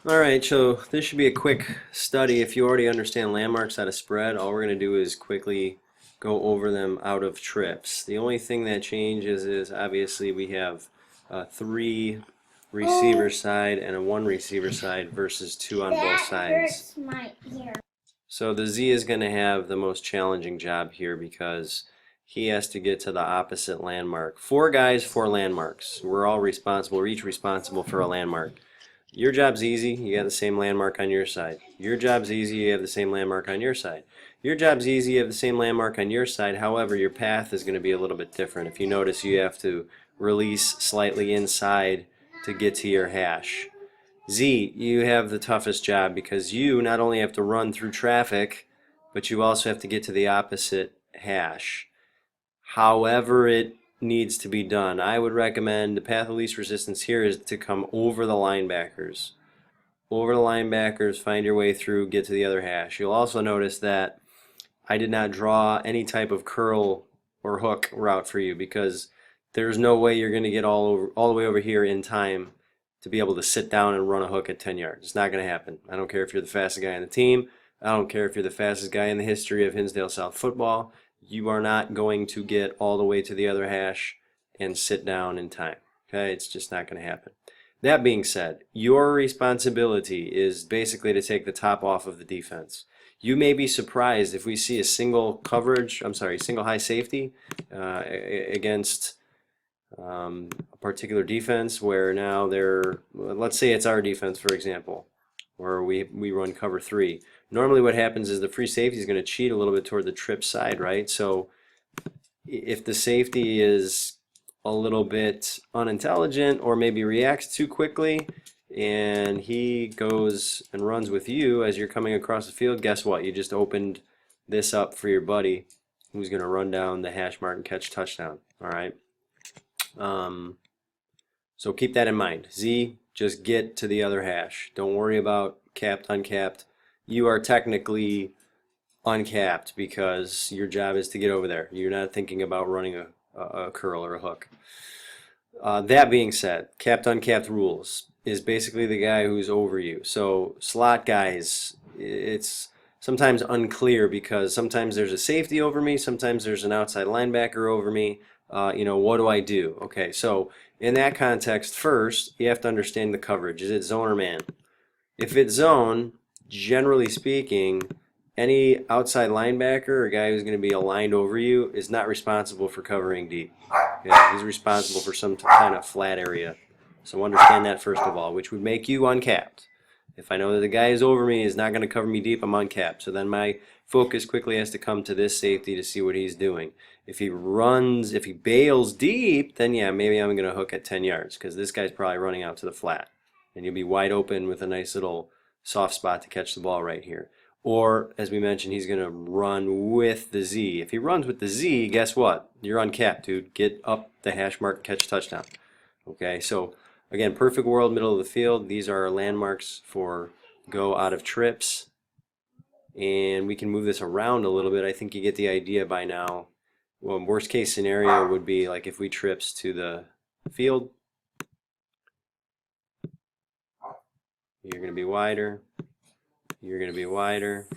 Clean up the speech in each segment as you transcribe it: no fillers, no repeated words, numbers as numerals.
All right, so this should be a quick study. If you already understand landmarks out of spread, all we're going to do is quickly go over them out of trips. The only thing that changes is obviously we have three receiver side and a one receiver side versus two on both sides. Hurts my ear. So the Z is going to have the most challenging job here because he has to get to the opposite landmark. Four guys, four landmarks. We're all responsible, we're each responsible for a landmark. Your job's easy, you got the same landmark on your side. Your job's easy, you have the same landmark on your side. Your job's easy, you have the same landmark on your side. However, your path is going to be a little bit different. If you notice, you have to release slightly inside to get to your hash. Z, you have the toughest job because you not only have to run through traffic, but you also have to get to the opposite hash. However it needs to be done, I would recommend the path of least resistance here is to come over the linebackers. Over the linebackers, find your way through, get to the other hash. You'll also notice that I did not draw any type of curl or hook route for you because there's no way you're going to get all the way over here in time to be able to sit down and run a hook at 10 yards. It's not going to happen. I don't care if you're the fastest guy on the team. I don't care if you're the fastest guy in the history of Hinsdale South football. You are not going to get all the way to the other hash and sit down in time. Okay, it's just not going to happen. That being said, your responsibility is basically to take the top off of the defense. You may be surprised if we see a single high safety against a particular defense where now let's say it's our defense, for example, where we run cover 3. Normally what happens is the free safety is going to cheat a little bit toward the trip side, right? So if the safety is a little bit unintelligent or maybe reacts too quickly and he goes and runs with you as you're coming across the field, guess what? You just opened this up for your buddy who's going to run down the hash mark and catch touchdown, all right? So keep that in mind. Z, just get to the other hash. Don't worry about capped, uncapped. You are technically uncapped because your job is to get over there. You're not thinking about running a curl or a hook. That being said, capped, uncapped rules is basically the guy who's over you. So slot guys, it's sometimes unclear because sometimes there's a safety over me, sometimes there's an outside linebacker over me. What do I do? Okay, so in that context, first, you have to understand the coverage. Is it zone or man? If it's zone, generally speaking, any outside linebacker or guy who's going to be aligned over you is not responsible for covering deep. Okay? He's responsible for some kind of flat area. So understand that first of all, which would make you uncapped. If I know that the guy is over me is not going to cover me deep, I'm uncapped. So then my focus quickly has to come to this safety to see what he's doing. If he bails deep, then yeah, maybe I'm going to hook at 10 yards because this guy's probably running out to the flat. And you'll be wide open with a nice little soft spot to catch the ball right here. Or, as we mentioned, he's going to run with the Z. If he runs with the Z, guess what? You're uncapped, dude. Get up the hash mark, catch touchdown. Okay, so again, perfect world, middle of the field. These are our landmarks for go out of trips. And we can move this around a little bit. I think you get the idea by now. Well, worst case scenario would be like if we trips to the field. You're going to be wider. You're going to be wider.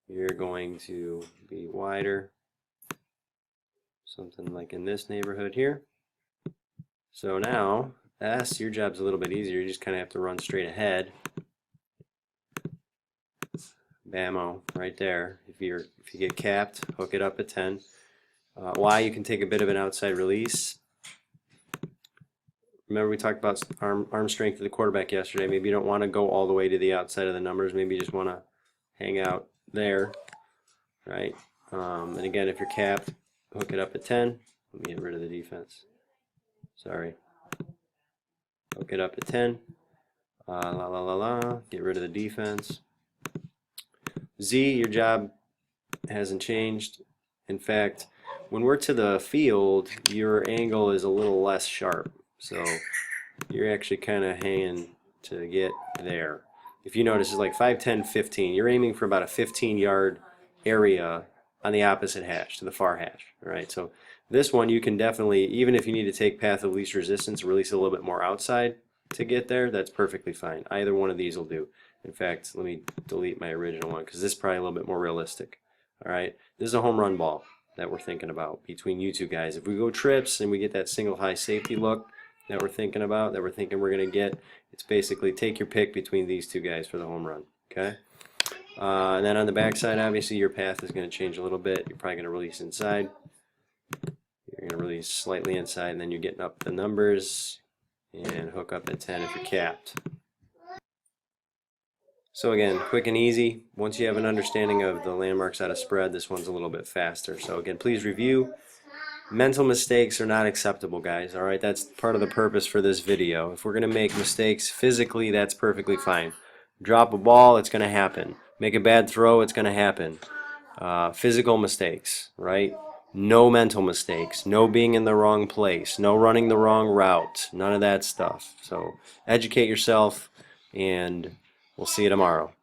You're going to be wider. Something like in this neighborhood here. So now, S, your job's a little bit easier. You just kind of have to run straight ahead. Bammo, right there. If you get capped, hook it up at 10. Y, you can take a bit of an outside release. Remember we talked about arm strength of the quarterback yesterday. Maybe you don't want to go all the way to the outside of the numbers. Maybe you just want to hang out there, right? And again, if you're capped, hook it up at 10. Let me get rid of the defense. Sorry. Hook it up at 10. Get rid of the defense. Z, your job hasn't changed. In fact, when we're to the field, your angle is a little less sharp. So you're actually kind of hanging to get there. If you notice, it's like 5, 10, 15. You're aiming for about a 15-yard area on the opposite hash, to the far hash. All right, so this one you can definitely, even if you need to take path of least resistance, release a little bit more outside, to get there, that's perfectly fine. Either one of these will do. In fact, let me delete my original one because this is probably a little bit more realistic. All right, this is a home run ball that we're thinking about between you two guys. If we go trips and we get that single high safety look that we're thinking about, that we're thinking we're going to get, it's basically take your pick between these two guys for the home run. Okay. And then on the backside, obviously your path is going to change a little bit. You're probably going to release inside. You're going to release slightly inside, and then you're getting up the numbers and hook up at 10 if you're capped. So again, quick and easy. Once you have an understanding of the landmarks out of spread, this one's a little bit faster. So again, please review. Mental mistakes are not acceptable, guys. All right, that's part of the purpose for this video. If we're going to make mistakes physically, that's perfectly fine. Drop a ball, it's going to happen. Make a bad throw, it's going to happen. Physical mistakes, right? No mental mistakes. No being in the wrong place. No running the wrong route. None of that stuff. So educate yourself, and we'll see you tomorrow.